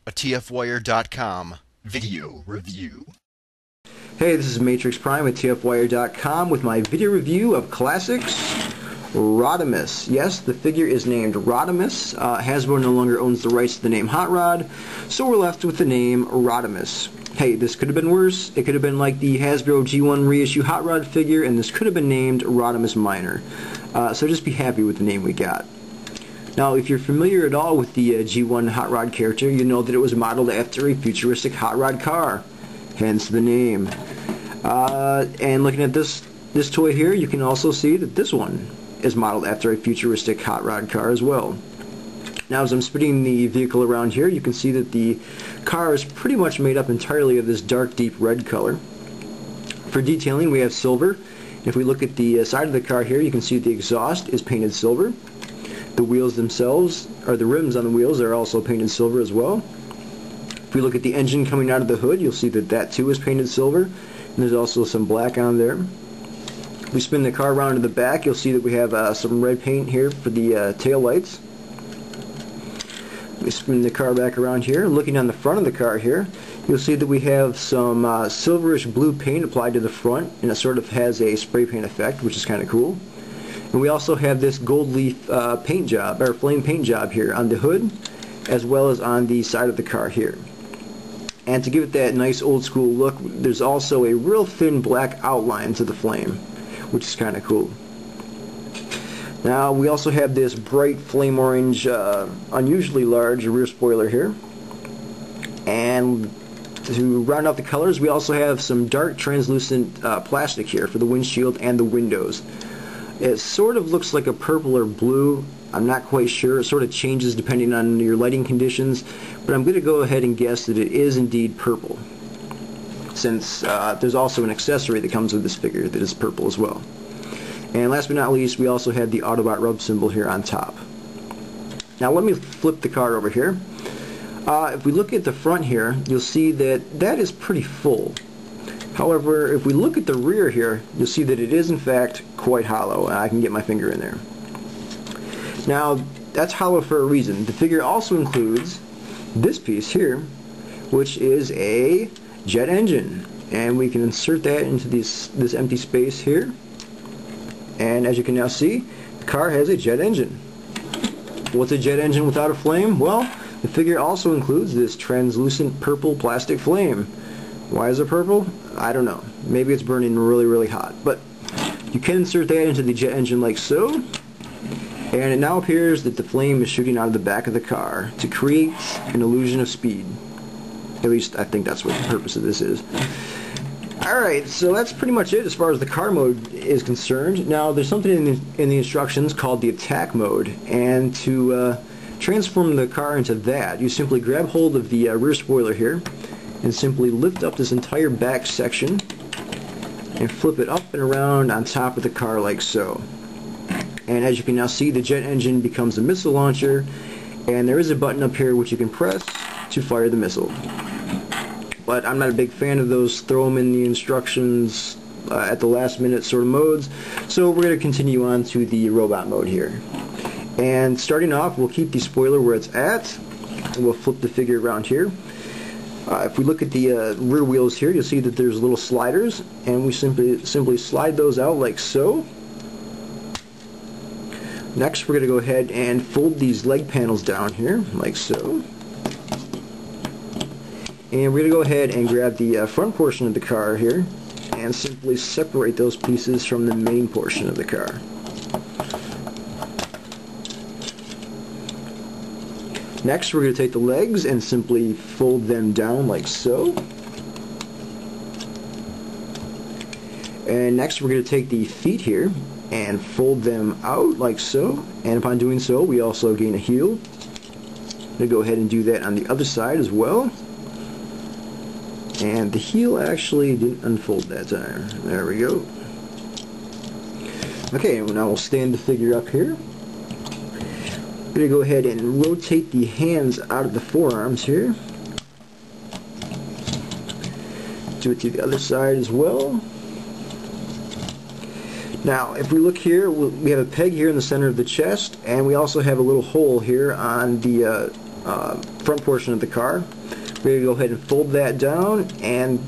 a TFWire.com video review. Hey, this is Matrix Prime at TFWire.com with my video review of Classics Rodimus. Yes, the figure is named Rodimus. Hasbro no longer owns the rights to the name Hot Rod, so we're left with the name Rodimus. Hey, this could have been worse. It could have been like the Hasbro G1 reissue Hot Rod figure, and this could have been named Rodimus Minor. So just be happy with the name we got. Now, if you're familiar at all with the G1 Hot Rod character, you know that it was modeled after a futuristic hot rod car, hence the name. And looking at this toy here, you can also see that this one is modeled after a futuristic hot rod car as well. Now, as I'm spinning the vehicle around here, you can see that the car is pretty much made up entirely of this dark, deep red color. For detailing, we have silver. If we look at the side of the car here, you can see the exhaust is painted silver. The wheels themselves, or the rims on the wheels, are also painted silver as well. If we look at the engine coming out of the hood, you'll see that that too is painted silver, and there's also some black on there. If we spin the car around to the back, you'll see that we have some red paint here for the tail lights. We spin the car back around here. Looking on the front of the car here, you'll see that we have some silverish blue paint applied to the front, and it sort of has a spray paint effect, which is kind of cool. And we also have this gold leaf paint job, or flame paint job here on the hood, as well as on the side of the car here. And to give it that nice old school look, there's also a real thin black outline to the flame, which is kind of cool. Now, we also have this bright flame orange, unusually large rear spoiler here. And to round out the colors, we also have some dark translucent plastic here for the windshield and the windows. It sort of looks like a purple or blue. I'm not quite sure. It sort of changes depending on your lighting conditions, but I'm going to go ahead and guess that it is indeed purple, since there's also an accessory that comes with this figure that is purple as well. And last but not least, we also have the Autobot rub symbol here on top. Now let me flip the car over here. If we look at the front here, you'll see that that is pretty full. However, if we look at the rear here, you'll see that it is in fact quite hollow, and I can get my finger in there. Now, that's hollow for a reason. The figure also includes this piece here, which is a jet engine, and we can insert that into this empty space here. And as you can now see, the car has a jet engine. What's a jet engine without a flame? Well, the figure also includes this translucent purple plastic flame. Why is it purple? I don't know. Maybe it's burning really, really hot. But you can insert that into the jet engine like so. And it now appears that the flame is shooting out of the back of the car to create an illusion of speed. At least I think that's what the purpose of this is. Alright, so that's pretty much it as far as the car mode is concerned. Now, there's something in the instructions called the attack mode, and to transform the car into that, you simply grab hold of the rear spoiler here, and simply lift up this entire back section, and flip it up and around on top of the car like so. And as you can now see, the jet engine becomes a missile launcher, and there is a button up here which you can press to fire the missile. But I'm not a big fan of those throw them in the instructions at the last minute sort of modes, so we're going to continue on to the robot mode here. And starting off, we'll keep the spoiler where it's at, and we'll flip the figure around here. If we look at the rear wheels here, you'll see that there's little sliders, and we simply slide those out like so. Next, we're going to go ahead and fold these leg panels down here like so. And we're going to go ahead and grab the front portion of the car here and simply separate those pieces from the main portion of the car. Next, we're going to take the legs and simply fold them down like so. And next, we're going to take the feet here and fold them out like so. And upon doing so, we also gain a heel. I'm going to go ahead and do that on the other side as well. And the heel actually didn't unfold that time. There we go. Okay, now we'll stand the figure up here. I'm going to go ahead and rotate the hands out of the forearms here. Do it to the other side as well. Now, if we look here, we have a peg here in the center of the chest, and we also have a little hole here on the front portion of the car. We're going to go ahead and fold that down and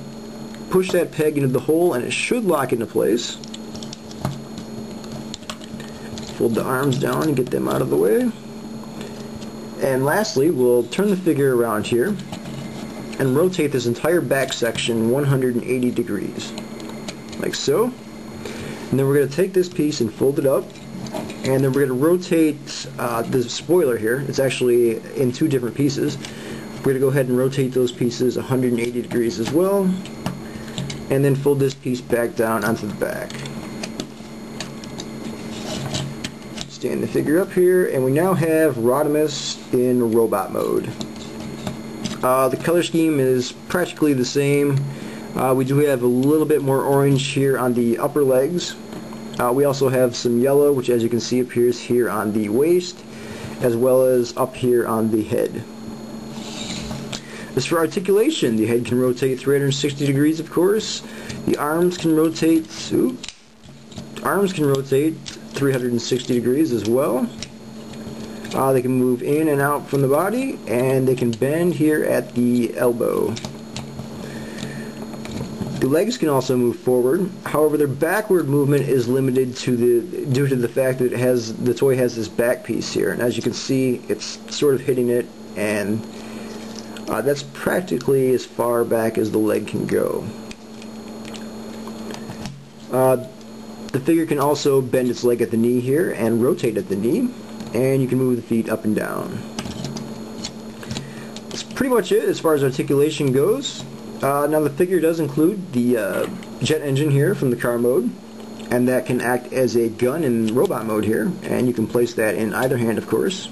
push that peg into the hole, and it should lock into place. Fold the arms down and get them out of the way. And lastly, we'll turn the figure around here and rotate this entire back section 180 degrees, like so. And then we're going to take this piece and fold it up, and then we're going to rotate the spoiler here. It's actually in two different pieces. We're going to go ahead and rotate those pieces 180 degrees as well, and then fold this piece back down onto the back. Stand the figure up here, and we now have Rodimus in robot mode. The color scheme is practically the same. We do have a little bit more orange here on the upper legs. We also have some yellow, which as you can see appears here on the waist, as well as up here on the head. As for articulation, the head can rotate 360 degrees, of course. The arms can rotate 360 degrees as well. They can move in and out from the body, and they can bend here at the elbow. The legs can also move forward. However, their backward movement is limited due to the fact that the toy has this back piece here, and as you can see, it's sort of hitting it, and that's practically as far back as the leg can go. The figure can also bend its leg at the knee here and rotate at the knee, and you can move the feet up and down. That's pretty much it as far as articulation goes. Now the figure does include the jet engine here from the car mode, and that can act as a gun in robot mode here, and you can place that in either hand, of course.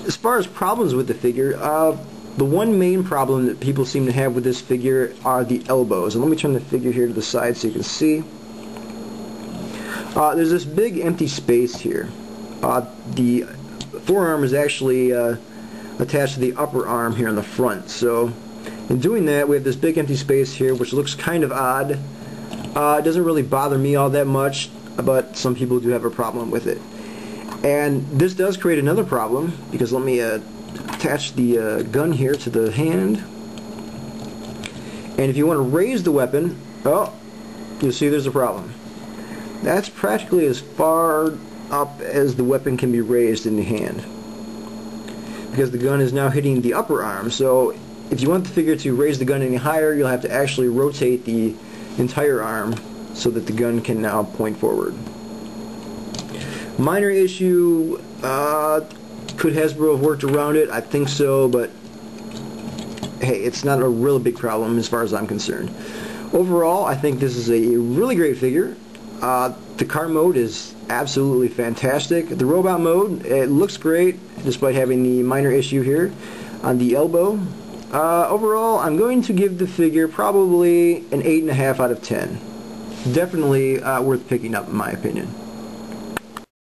As far as problems with the figure, the one main problem that people seem to have with this figure are the elbows. And let me turn the figure here to the side so you can see. There's this big empty space here. The forearm is actually attached to the upper arm here in the front. So in doing that, we have this big empty space here, which looks kind of odd. It doesn't really bother me all that much, but some people do have a problem with it. And this does create another problem, because let me attach the gun here to the hand. And if you want to raise the weapon, oh, you'll see there's a problem. That's practically as far up as the weapon can be raised in the hand, because the gun is now hitting the upper arm. So if you want the figure to raise the gun any higher, you'll have to actually rotate the entire arm so that the gun can now point forward. Minor issue, could Hasbro have worked around it? I think so, but hey, it's not a real big problem as far as I'm concerned. Overall, I think this is a really great figure. The car mode is absolutely fantastic. The robot mode, it looks great, despite having the minor issue here on the elbow. Overall, I'm going to give the figure probably an 8.5 out of 10. Definitely worth picking up in my opinion.